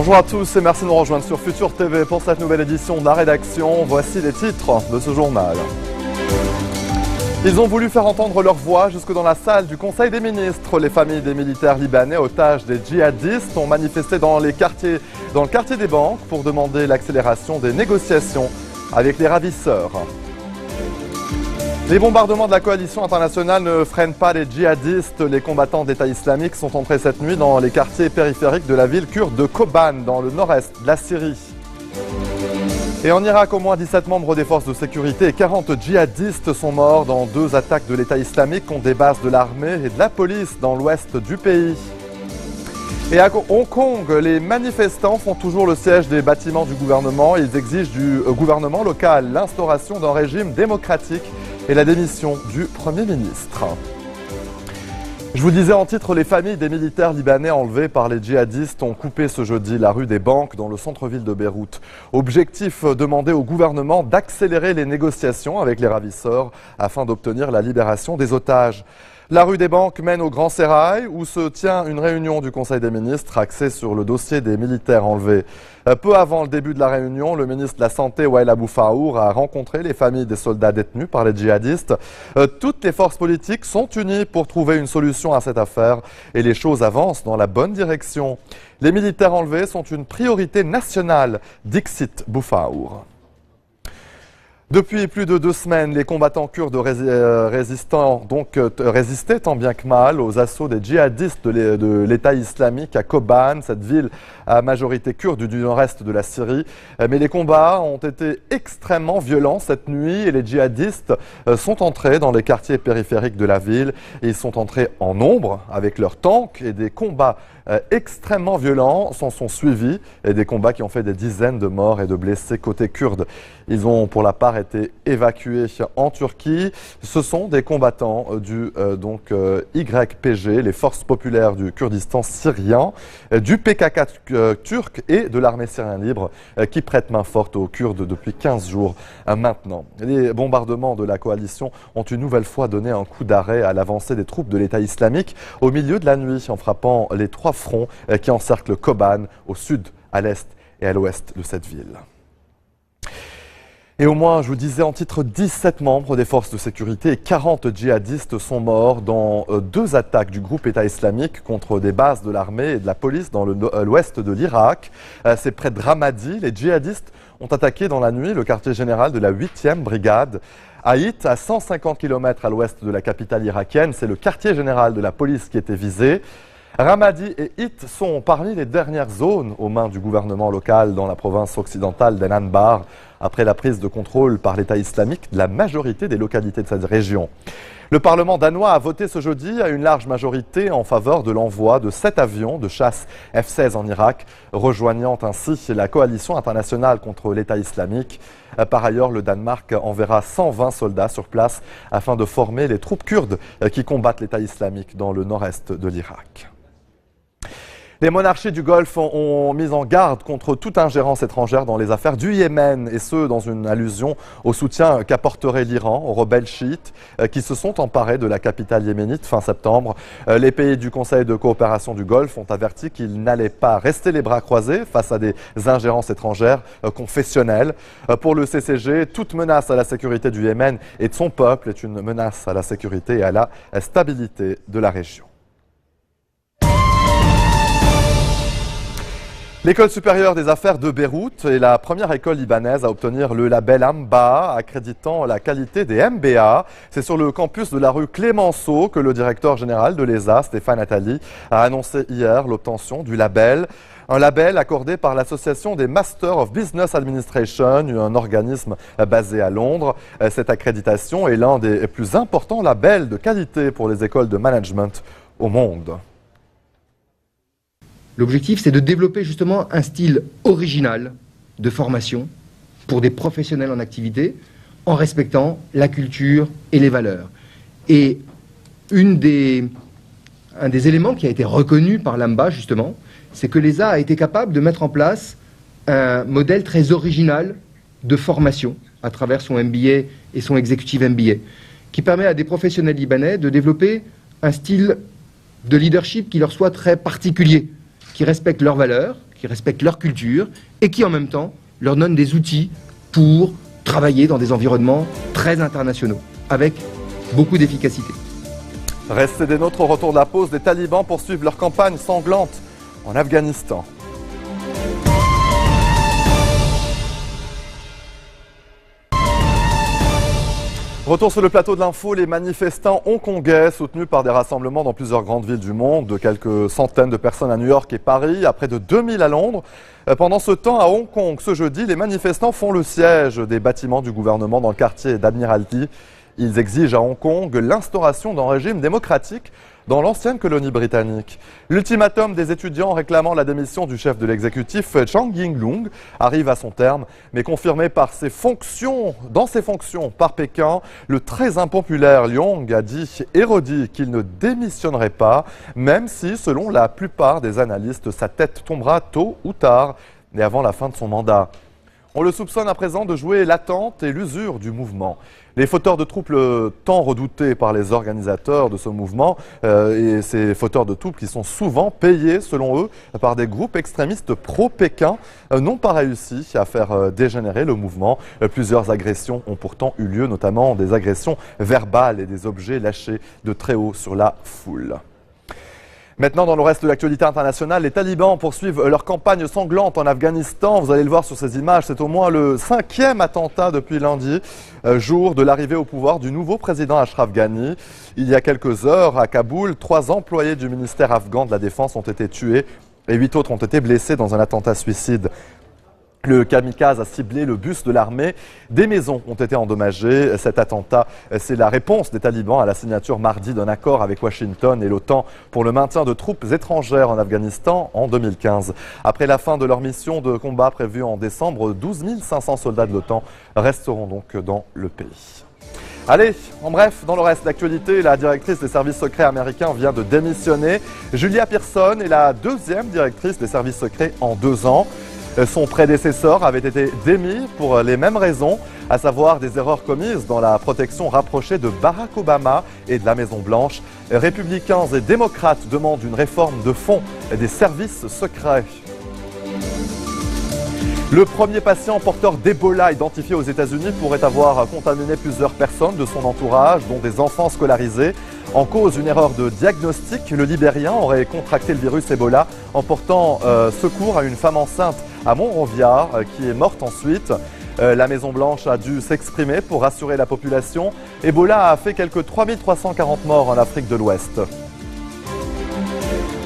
Bonjour à tous et merci de nous rejoindre sur Futur TV pour cette nouvelle édition de la rédaction. Voici les titres de ce journal. Ils ont voulu faire entendre leur voix jusque dans la salle du Conseil des ministres. Les familles des militaires libanais otages des djihadistes ont manifesté dans le quartier des banques pour demander l'accélération des négociations avec les ravisseurs. Les bombardements de la coalition internationale ne freinent pas les djihadistes. Les combattants d'État islamique sont entrés cette nuit dans les quartiers périphériques de la ville kurde de Kobane, dans le nord-est de la Syrie. Et en Irak, au moins 17 membres des forces de sécurité et 40 djihadistes sont morts dans 2 attaques de l'État islamique contre des bases de l'armée et de la police dans l'ouest du pays. Et à Hong Kong, les manifestants font toujours le siège des bâtiments du gouvernement. Ils exigent du gouvernement local l'instauration d'un régime démocratique et la démission du Premier ministre. Je vous disais en titre, les familles des militaires libanais enlevés par les djihadistes ont coupé ce jeudi la rue des Banques dans le centre-ville de Beyrouth. Objectif, demander au gouvernement d'accélérer les négociations avec les ravisseurs afin d'obtenir la libération des otages. La rue des Banques mène au Grand Sérail où se tient une réunion du Conseil des ministres axée sur le dossier des militaires enlevés. Peu avant le début de la réunion, le ministre de la Santé, Wael Abou Faour, a rencontré les familles des soldats détenus par les djihadistes. Toutes les forces politiques sont unies pour trouver une solution à cette affaire et les choses avancent dans la bonne direction. Les militaires enlevés sont une priorité nationale, dixit Boufaour. Depuis plus de 2 semaines, les combattants kurdes résistaient tant bien que mal aux assauts des djihadistes de l'État islamique à Kobane, cette ville à majorité kurde du nord-est de la Syrie. Mais les combats ont été extrêmement violents cette nuit et les djihadistes sont entrés dans les quartiers périphériques de la ville. Ils sont entrés en nombre avec leurs tanks et des combats extrêmement violents s'en sont suivis et des combats qui ont fait des dizaines de morts et de blessés côté kurde. Ils ont pour la part été évacués en Turquie. Ce sont des combattants du YPG, les forces populaires du Kurdistan syrien, du PKK turc et de l'armée syrienne libre qui prêtent main forte aux Kurdes depuis 15 jours maintenant. Les bombardements de la coalition ont une nouvelle fois donné un coup d'arrêt à l'avancée des troupes de l'État islamique au milieu de la nuit en frappant les 3 fronts qui encerclent Kobane au sud, à l'est et à l'ouest de cette ville. Et au moins, je vous disais en titre, 17 membres des forces de sécurité et 40 djihadistes sont morts dans 2 attaques du groupe État islamique contre des bases de l'armée et de la police dans l'ouest de l'Irak. C'est près de Ramadi. Les djihadistes ont attaqué dans la nuit le quartier général de la 8e brigade. Haït, à 150 km à l'ouest de la capitale irakienne, c'est le quartier général de la police qui était visé. Ramadi et Hit sont parmi les dernières zones aux mains du gouvernement local dans la province occidentale d'Anbar, après la prise de contrôle par l'État islamique de la majorité des localités de cette région. Le Parlement danois a voté ce jeudi à une large majorité en faveur de l'envoi de 7 avions de chasse F-16 en Irak, rejoignant ainsi la coalition internationale contre l'État islamique. Par ailleurs, le Danemark enverra 120 soldats sur place afin de former les troupes kurdes qui combattent l'État islamique dans le nord-est de l'Irak. Les monarchies du Golfe ont mis en garde contre toute ingérence étrangère dans les affaires du Yémen, et ce, dans une allusion au soutien qu'apporterait l'Iran aux rebelles chiites qui se sont emparés de la capitale yéménite fin septembre. Les pays du Conseil de coopération du Golfe ont averti qu'ils n'allaient pas rester les bras croisés face à des ingérences étrangères confessionnelles. Pour le CCG, toute menace à la sécurité du Yémen et de son peuple est une menace à la sécurité et à la stabilité de la région. L'école supérieure des affaires de Beyrouth est la première école libanaise à obtenir le label AMBA, accréditant la qualité des MBA. C'est sur le campus de la rue Clémenceau que le directeur général de l'ESA, Stéphane Attali, a annoncé hier l'obtention du label. Un label accordé par l'Association des Masters of Business Administration, un organisme basé à Londres. Cette accréditation est l'un des plus importants labels de qualité pour les écoles de management au monde. L'objectif, c'est de développer justement un style original de formation pour des professionnels en activité, en respectant la culture et les valeurs. Et un des éléments qui a été reconnu par l'AMBA, justement, c'est que l'ESA a été capable de mettre en place un modèle très original de formation à travers son MBA et son Executive MBA, qui permet à des professionnels libanais de développer un style de leadership qui leur soit très particulier, qui respecte leurs valeurs, qui respectent leur culture et qui en même temps leur donnent des outils pour travailler dans des environnements très internationaux, avec beaucoup d'efficacité. Restez des nôtres au retour de la pause. Les talibans poursuivent leur campagne sanglante en Afghanistan. Retour sur le plateau de l'info, les manifestants hongkongais soutenus par des rassemblements dans plusieurs grandes villes du monde, de quelques centaines de personnes à New York et Paris, à près de 2000 à Londres. Pendant ce temps, à Hong Kong, ce jeudi, les manifestants font le siège des bâtiments du gouvernement dans le quartier d'Admiralty. Ils exigent à Hong Kong l'instauration d'un régime démocratique dans l'ancienne colonie britannique. L'ultimatum des étudiants réclamant la démission du chef de l'exécutif, Chang Ying-lung, arrive à son terme, mais confirmé par dans ses fonctions par Pékin, le très impopulaire Liong a dit et redit qu'il ne démissionnerait pas, même si, selon la plupart des analystes, sa tête tombera tôt ou tard, mais avant la fin de son mandat. On le soupçonne à présent de jouer l'attente et l'usure du mouvement. Les fauteurs de troubles tant redoutés par les organisateurs de ce mouvement et ces fauteurs de troubles qui sont souvent payés, selon eux, par des groupes extrémistes pro-Pékin, n'ont pas réussi à faire dégénérer le mouvement. Plusieurs agressions ont pourtant eu lieu, notamment des agressions verbales et des objets lâchés de très haut sur la foule. Maintenant, dans le reste de l'actualité internationale, les talibans poursuivent leur campagne sanglante en Afghanistan. Vous allez le voir sur ces images, c'est au moins le 5e attentat depuis lundi, jour de l'arrivée au pouvoir du nouveau président Ashraf Ghani. Il y a quelques heures, à Kaboul, 3 employés du ministère afghan de la Défense ont été tués et 8 autres ont été blessés dans un attentat suicide. Le kamikaze a ciblé le bus de l'armée. Des maisons ont été endommagées. Cet attentat, c'est la réponse des talibans à la signature mardi d'un accord avec Washington et l'OTAN pour le maintien de troupes étrangères en Afghanistan en 2015. Après la fin de leur mission de combat prévue en décembre, 12 500 soldats de l'OTAN resteront donc dans le pays. Allez, en bref, dans le reste de l'actualité, la directrice des services secrets américains vient de démissionner. Julia Pearson est la 2e directrice des services secrets en 2 ans. Son prédécesseur avait été démis pour les mêmes raisons, à savoir des erreurs commises dans la protection rapprochée de Barack Obama et de la Maison-Blanche. Républicains et démocrates demandent une réforme de fond des services secrets. Le premier patient porteur d'Ebola identifié aux États-Unis pourrait avoir contaminé plusieurs personnes de son entourage, dont des enfants scolarisés. En cause, une erreur de diagnostic. Le Libérien aurait contracté le virus Ebola en portant secours à une femme enceinte à Monrovia qui est morte ensuite. La Maison-Blanche a dû s'exprimer pour rassurer la population. Ebola a fait quelques 3340 morts en Afrique de l'Ouest.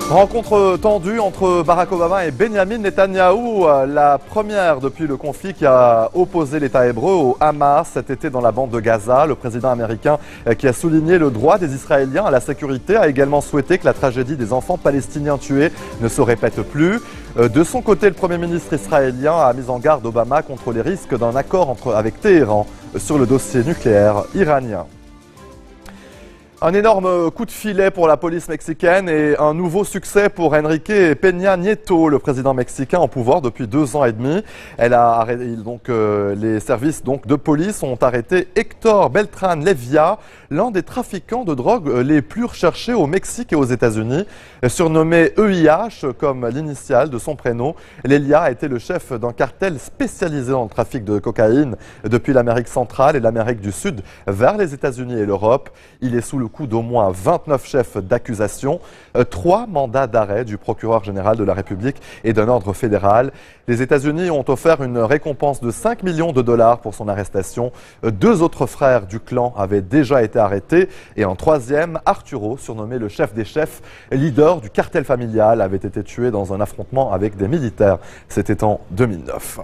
Rencontre tendue entre Barack Obama et Benjamin Netanyahou, la première depuis le conflit qui a opposé l'État hébreu au Hamas cet été dans la bande de Gaza. Le président américain qui a souligné le droit des Israéliens à la sécurité a également souhaité que la tragédie des enfants palestiniens tués ne se répète plus. De son côté, le Premier ministre israélien a mis en garde Obama contre les risques d'un accord avec Téhéran sur le dossier nucléaire iranien. Un énorme coup de filet pour la police mexicaine et un nouveau succès pour Enrique Peña Nieto, le président mexicain en pouvoir depuis 2 ans et demi. Les services de police ont arrêté Héctor Beltrán Levia, l'un des trafiquants de drogue les plus recherchés au Mexique et aux États-Unis. Surnommé EIH comme l'initiale de son prénom, Levia a été le chef d'un cartel spécialisé dans le trafic de cocaïne depuis l'Amérique centrale et l'Amérique du Sud vers les États-Unis et l'Europe. Il est sous le coup d'au moins 29 chefs d'accusation, 3 mandats d'arrêt du procureur général de la République et d'un ordre fédéral. Les États-Unis ont offert une récompense de 5 millions de dollars pour son arrestation. 2 autres frères du clan avaient déjà été arrêtés et un 3e, Arturo, surnommé le chef des chefs, leader du cartel familial, avait été tué dans un affrontement avec des militaires. C'était en 2009.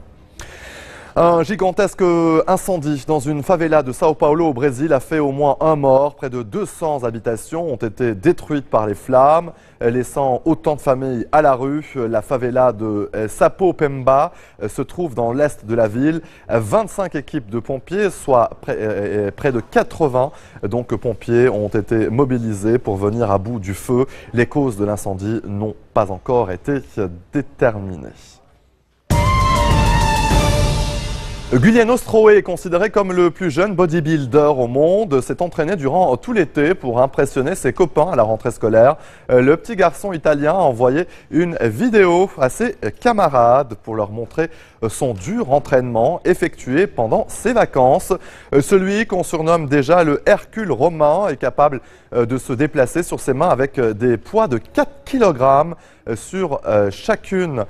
Un gigantesque incendie dans une favela de Sao Paulo au Brésil a fait au moins 1 mort. Près de 200 habitations ont été détruites par les flammes, laissant autant de familles à la rue. La favela de Sapopemba se trouve dans l'est de la ville. 25 équipes de pompiers, soit près de 80 pompiers, ont été mobilisés pour venir à bout du feu. Les causes de l'incendie n'ont pas encore été déterminées. Giuliano Strohe est considéré comme le plus jeune bodybuilder au monde. S'est entraîné durant tout l'été pour impressionner ses copains à la rentrée scolaire. Le petit garçon italien a envoyé une vidéo à ses camarades pour leur montrer son dur entraînement effectué pendant ses vacances. Celui qu'on surnomme déjà le Hercule romain est capable de se déplacer sur ses mains avec des poids de 4 kg sur chacune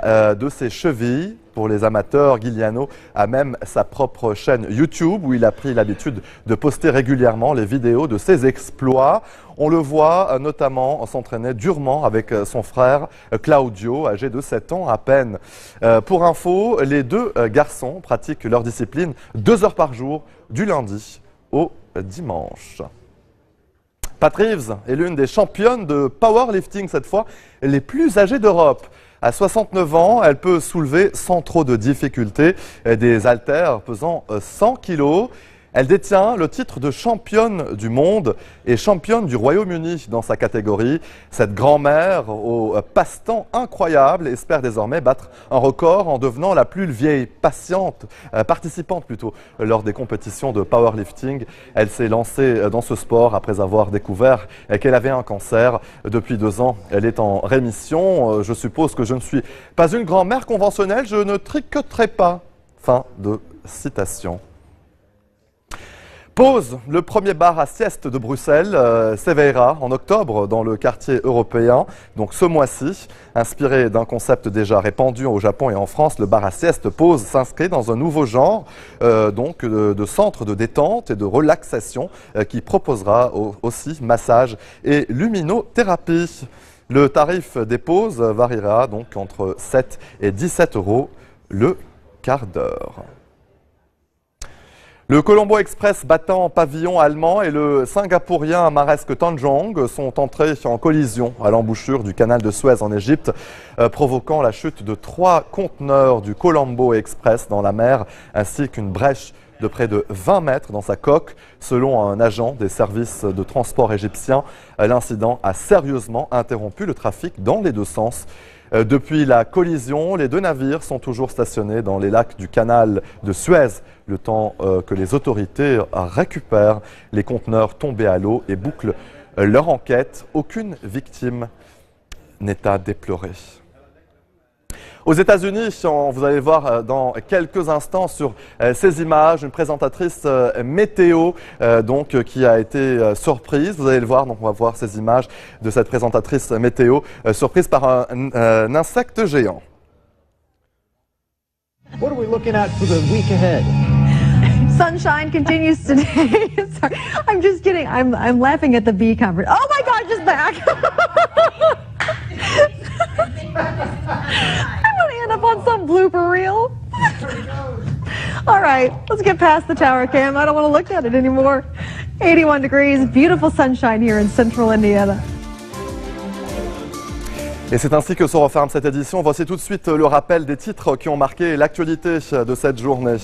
de ses chevilles. Pour les amateurs, Giuliano a même sa propre chaîne YouTube où il a pris l'habitude de poster régulièrement les vidéos de ses exploits. On le voit notamment s'entraîner durement avec son frère Claudio, âgé de 7 ans à peine. Pour info, les deux garçons pratiquent leur discipline 2 heures par jour, du lundi au dimanche. Pat Reeves est l'une des championnes de powerlifting, cette fois les plus âgées d'Europe. À 69 ans, elle peut soulever sans trop de difficulté des haltères pesant 100 kg. Elle détient le titre de championne du monde et championne du Royaume-Uni dans sa catégorie. Cette grand-mère au passe-temps incroyable espère désormais battre un record en devenant la plus vieille participante lors des compétitions de powerlifting. Elle s'est lancée dans ce sport après avoir découvert qu'elle avait un cancer. Depuis 2 ans, elle est en rémission. Je suppose que je ne suis pas une grand-mère conventionnelle, je ne tricoterai pas. Fin de citation. Pose, le premier bar à sieste de Bruxelles, s'éveillera en octobre dans le quartier européen. Donc ce mois-ci, inspiré d'un concept déjà répandu au Japon et en France, le bar à sieste Pose s'inscrit dans un nouveau genre de centre de détente et de relaxation qui proposera aussi massage et luminothérapie. Le tarif des pauses variera donc entre 7 et 17 € le quart d'heure. Le Colombo Express battant pavillon allemand et le singapourien Maersk Tanjong sont entrés en collision à l'embouchure du canal de Suez en Égypte, provoquant la chute de 3 conteneurs du Colombo Express dans la mer, ainsi qu'une brèche de près de 20 mètres dans sa coque. Selon un agent des services de transport égyptiens, l'incident a sérieusement interrompu le trafic dans les 2 sens. Depuis la collision, les 2 navires sont toujours stationnés dans les lacs du canal de Suez, le temps que les autorités récupèrent les conteneurs tombés à l'eau et bouclent leur enquête. Aucune victime n'est à déplorer. Aux États-Unis, vous allez voir dans quelques instants sur ces images, une présentatrice météo qui a été surprise. Vous allez le voir, donc on va voir ces images de cette présentatrice météo surprise par un insecte géant. What are we looking at for the week ahead? Sunshine continues today. Sorry, I'm just kidding. I'm laughing at the bee conference. Oh my God, just back. I'm going to end up on some blooper reel. All right, let's get past the tower cam. I don't want to look at it anymore. 81 degrees, beautiful sunshine here in central Indiana. Et c'est ainsi que se referme cette édition. Voici tout de suite le rappel des titres qui ont marqué l'actualité de cette journée.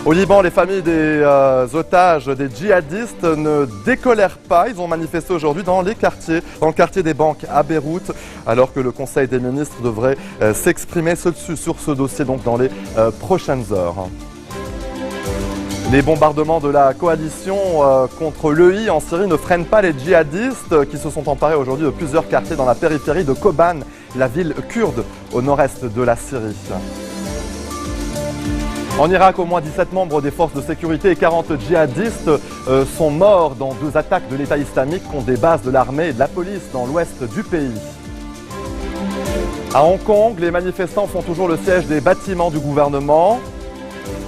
Au Liban, les familles des otages, des djihadistes ne décolèrent pas. Ils ont manifesté aujourd'hui dans le quartier des banques à Beyrouth, alors que le Conseil des ministres devrait s'exprimer sur ce dossier donc dans les prochaines heures. Les bombardements de la coalition contre l'EI en Syrie ne freinent pas les djihadistes qui se sont emparés aujourd'hui de plusieurs quartiers dans la périphérie de Kobane, la ville kurde au nord-est de la Syrie. En Irak, au moins 17 membres des forces de sécurité et 40 djihadistes sont morts dans 2 attaques de l'État islamique contre des bases de l'armée et de la police dans l'ouest du pays. À Hong Kong, les manifestants font toujours le siège des bâtiments du gouvernement.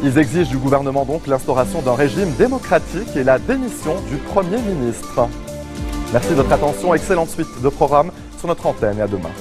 Ils exigent du gouvernement donc l'instauration d'un régime démocratique et la démission du Premier ministre. Merci de votre attention, excellente suite de programmes sur notre antenne et à demain.